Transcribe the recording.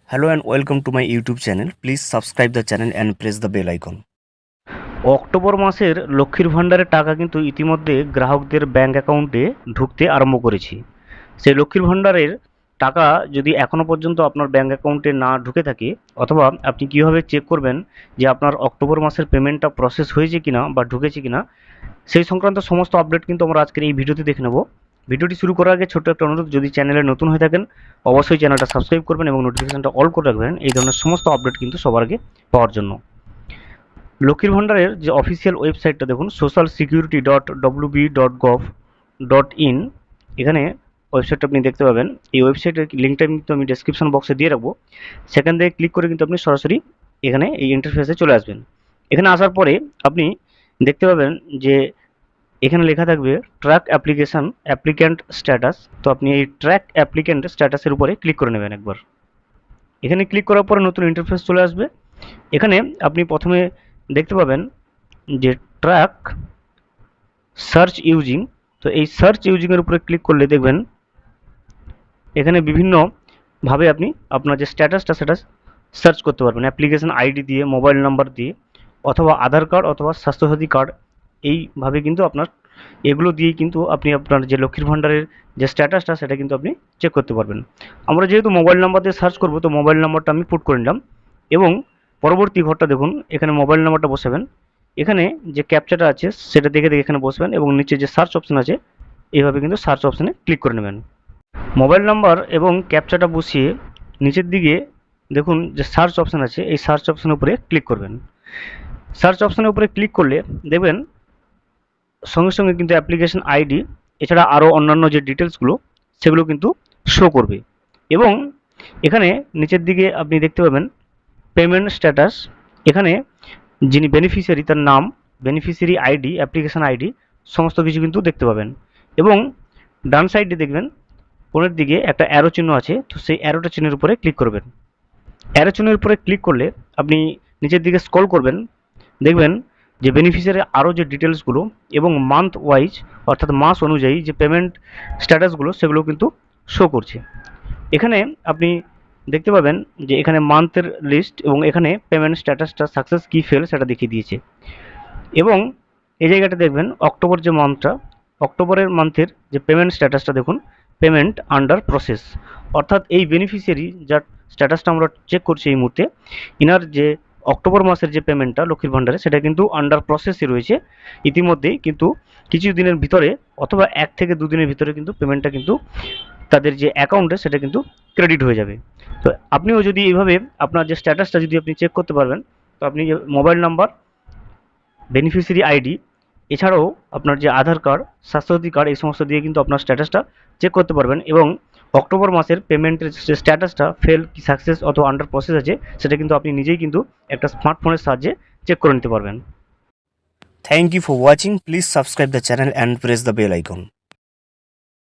Hello and welcome to my YouTube channel. Please subscribe the channel and press the bell icon. October মাসের লক্ষ্মীর ভাণ্ডারের টাকা কিন্তু ইতিমধ্যে গ্রাহকদের ব্যাংক অ্যাকাউন্টে ঢুকতে আরম্ভ করেছে। সেই লক্ষ্মীর ভাণ্ডারের টাকা যদি এখনও পর্যন্ত আপনার ব্যাংক অ্যাকাউন্টে না ঢুকে থাকে, অথবা আপনি কীভাবে চেক করবেন যে আপনার অক্টোবর মাসের পেমেন্টটা প্রসেস হয়েছে কিনা বা ঢুকেছে কিনা, সেই সংক্রান্ত সমস্ত আপডেট কিন্তু আমরা আজকের এই ভিডিওতে দেখে নেব। ভিডিওটি শুরু করার আগে ছোট্ট একটা অনুরোধ, যদি চ্যানেলে নতুন হয়ে থাকেন অবশ্যই চ্যানেলটা সাবস্ক্রাইব করবেন এবং নোটিফিকেশনটা অল করে রাখবেন এই ধরনের সমস্ত আপডেট কিন্তু সবার আগে পাওয়ার জন্য। লক্ষ্মীর ভাণ্ডারের যে অফিসিয়াল ওয়েবসাইটটা দেখুন, socialsecurity.wb.gov.in, এখানে ওয়েবসাইটটা আপনি দেখতে পাবেন। এই ওয়েবসাইটের লিঙ্কটা কিন্তু আমি ডেসক্রিপশন বক্সে দিয়ে রাখবো। সেখান থেকে ক্লিক করে কিন্তু আপনি সরাসরি এখানে এই ইন্টারফেসে চলে আসবেন। এখানে আসার পরে আপনি দেখতে পাবেন যে এখানে লেখা থাকবে ট্র্যাক অ্যাপ্লিক্যান্ট স্ট্যাটাস। তো আপনি এই ট্র্যাক অ্যাপ্লিক্যান্ট স্ট্যাটাসের উপরে ক্লিক করে নেবেন একবার। এখানে ক্লিক করার পরে নতুন ইন্টারফেস চলে আসবে। এখানে আপনি প্রথমে দেখতে পাবেন যে ট্র্যাক সার্চ ইউজিং। তো এই সার্চ ইউজিংয়ের উপরে ক্লিক করলে দেখবেন এখানে বিভিন্নভাবে আপনি আপনার যে স্ট্যাটাসটা সেটা সার্চ করতে পারবেন, অ্যাপ্লিকেশন আইডি দিয়ে, মোবাইল নাম্বার দিয়ে, অথবা আধার কার্ড অথবা স্বাস্থ্যসাথী কার্ড। এইভাবে কিন্তু আপনার এগুলো দিয়েই কিন্তু আপনি আপনার যে লক্ষ্মীর ভাণ্ডারের যে স্ট্যাটাসটা সেটা কিন্তু আপনি চেক করতে পারবেন। আমরা যেহেতু মোবাইল নাম্বার দিয়ে সার্চ করব, তো মোবাইল নাম্বারটা আমি পুট করে নিলাম এবং পরবর্তী ঘরটা দেখুন, এখানে মোবাইল নাম্বারটা বসাবেন। এখানে যে ক্যাপচাটা আছে সেটা দেখে এখানে বসবেন এবং নিচে যে সার্চ অপশন আছে এইভাবে কিন্তু সার্চ অপশানে ক্লিক করে নেবেন। মোবাইল নাম্বার এবং ক্যাপচাটা বসিয়ে নিচের দিকে দেখুন যে সার্চ অপশান আছে, এই সার্চ অপশানের উপরে ক্লিক করবেন। সার্চ অপশানের উপরে ক্লিক করলে দেখবেন সঙ্গে সঙ্গে কিন্তু অ্যাপ্লিকেশন আইডি এছাড়া আরও অন্যান্য যে ডিটেলসগুলো সেগুলো কিন্তু শো করবে। এবং এখানে নিচের দিকে আপনি দেখতে পাবেন পেমেন্ট স্ট্যাটাস। এখানে যিনি বেনিফিশিয়ারি তার নাম, বেনিফিশিয়ারি আইডি, অ্যাপ্লিকেশন আইডি সমস্ত কিছু কিন্তু দেখতে পাবেন। এবং ডান সাইডে দেখবেন কোণের দিকে একটা অ্যারো চিহ্ন আছে, তো সেই অ্যারোটা চিহ্নের উপরে ক্লিক করবেন। অ্যারো চিহ্নের উপরে ক্লিক করলে আপনি নিচের দিকে স্ক্রল করবেন, দেখবেন যে বেনিফিশিয়ারি আরও যে ডিটেলসগুলো এবং মান্থ ওয়াইজ অর্থাৎ মাস অনুযায়ী যে পেমেন্ট স্ট্যাটাসগুলো সেগুলো কিন্তু শো করছে। এখানে আপনি দেখতে পাবেন যে এখানে মান্থের লিস্ট এবং এখানে পেমেন্ট স্ট্যাটাসটা সাকসেস কি ফেল সেটা দেখিয়ে দিয়েছে। এবং এই জায়গাটা দেখবেন অক্টোবর যে মান্থটা, অক্টোবরের মান্থের যে পেমেন্ট স্ট্যাটাসটা দেখুন, পেমেন্ট আন্ডার প্রসেস। অর্থাৎ এই বেনিফিশিয়ারি যার স্ট্যাটাসটা আমরা চেক করছি এই মুহূর্তে, ইনার যে অক্টোবর মাসের যে পেমেন্টটা লক্ষ্মীর ভাণ্ডারে সেটা কিন্তু আন্ডার প্রসেসই রয়েছে ইতিমধ্যেই। কিন্তু কিছু দিনের ভিতরে অথবা 1 থেকে 2 দিনের ভিতরে কিন্তু পেমেন্টটা কিন্তু তাদের যে অ্যাকাউন্টে সেটা কিন্তু ক্রেডিট হয়ে যাবে। তো আপনিও যদি এইভাবে আপনার যে স্ট্যাটাসটা যদি আপনি চেক করতে পারবেন, তো আপনি যে মোবাইল নাম্বার, বেনিফিশিয়ারি আইডি এছাড়াও আপনার যে আধার কার্ড, স্বাস্থ্যসাথী কার্ড এই সমস্ত দিয়ে কিন্তু আপনার স্ট্যাটাসটা চেক করতে পারবেন। এবং অক্টোবর মাসের পেমেন্টের যে স্ট্যাটাসটা ফেল কি সাকসেস অথবা আন্ডার প্রসেস আছে সেটা কিন্তু আপনি নিজেই কিন্তু একটা স্মার্টফোনের সাহায্যে চেক করে নিতে পারবেন। Thank you for watching. Please subscribe the channel and press the bell icon.